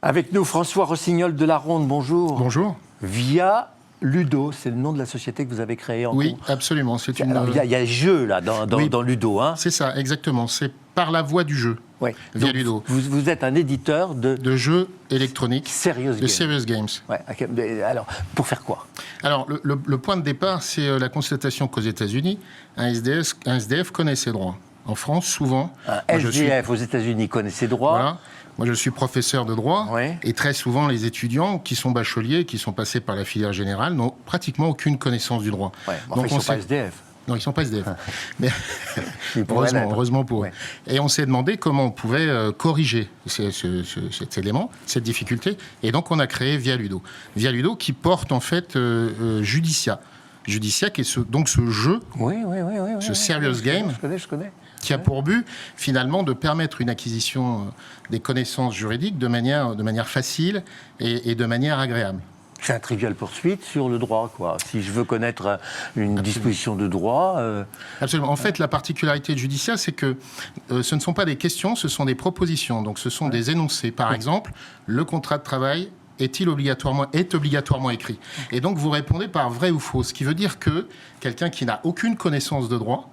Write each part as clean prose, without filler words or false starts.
Avec nous, François Rossignol de la Ronde, bonjour. Bonjour. Via Ludo, c'est le nom de la société que vous avez créée en Oui, absolument. C'est une... Alors, il y a jeu là dans Ludo. Hein. C'est ça, exactement. C'est par la voie du jeu, ouais. via Donc, Ludo. Vous êtes un éditeur de jeux électroniques, de Serious Games. Ouais, okay. Alors, pour faire quoi? Alors, le point de départ, c'est la constatation qu'aux États-Unis, un SDF connaît ses droits. En France, souvent... Un SDF aux États-Unis connaît ses droits. Voilà. Moi, je suis professeur de droit, et très souvent, les étudiants qui sont bacheliers, qui sont passés par la filière générale, n'ont pratiquement aucune connaissance du droit. Ouais, enfin, donc, ils ne sont pas SDF. Non, ils ne sont pas SDF. Mais heureusement pour eux. Et on s'est demandé comment on pouvait corriger cet élément, cette difficulté. Et donc, on a créé Via Ludo. Via Ludo qui porte en fait Judicia. Judicia qui est donc ce jeu, ce Serious Game. Je connais. Qui a pour but, finalement, de permettre une acquisition des connaissances juridiques de manière facile et de manière agréable. C'est un trivial poursuite sur le droit, quoi. Si je veux connaître une disposition de droit... Absolument. En fait, la particularité de Judicia, c'est que ce ne sont pas des questions, ce sont des propositions. Donc, ce sont des énoncés. Par exemple, le contrat de travail est obligatoirement écrit. Et donc, vous répondez par vrai ou faux. Ce qui veut dire que quelqu'un qui n'a aucune connaissance de droit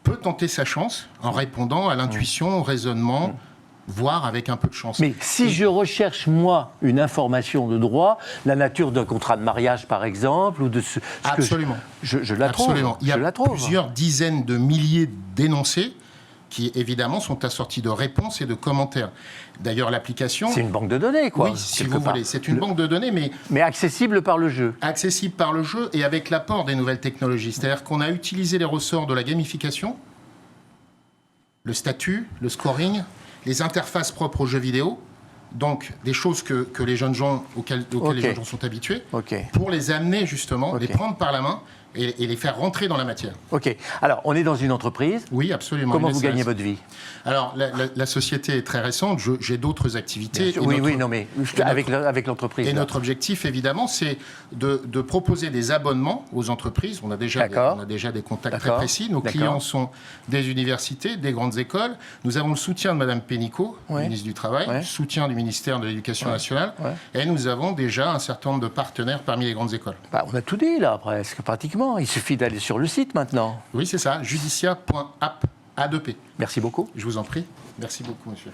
peut tenter sa chance en répondant à l'intuition, au raisonnement, voire avec un peu de chance. Mais si je recherche, moi, une information de droit, la nature d'un contrat de mariage, par exemple, ou de ce... Absolument. Je la trouve. Absolument. Il y a plusieurs dizaines de milliers d'énoncés qui, évidemment, sont assortis de réponses et de commentaires. D'ailleurs, l'application... C'est une banque de données, quoi. Oui, si vous voulez. C'est une banque de données, mais accessible par le jeu. Accessible par le jeu et avec l'apport des nouvelles technologies. C'est-à-dire qu'on a utilisé les ressorts de la gamification, le statut, le scoring, les interfaces propres aux jeux vidéo, donc des choses que les jeunes gens, auxquelles les jeunes gens sont habitués, pour les amener justement, les prendre par la main et les faire rentrer dans la matière. Ok. Alors, on est dans une entreprise. Oui, absolument. Comment vous gagnez votre vie? Alors, la société est très récente. J'ai d'autres activités. Avec l'entreprise. Et notre objectif, évidemment, c'est de proposer des abonnements aux entreprises. On a déjà des contacts très précis. Nos clients sont des universités, des grandes écoles. Nous avons le soutien de Mme Pénicaud, ministre du Travail, le soutien du ministère de l'Éducation nationale. Et nous avons déjà un certain nombre de partenaires parmi les grandes écoles. On a tout dit, là, presque, pratiquement. Il suffit d'aller sur le site maintenant. Oui, c'est ça, judicia.app A2P. Merci beaucoup. Je vous en prie. Merci beaucoup, monsieur.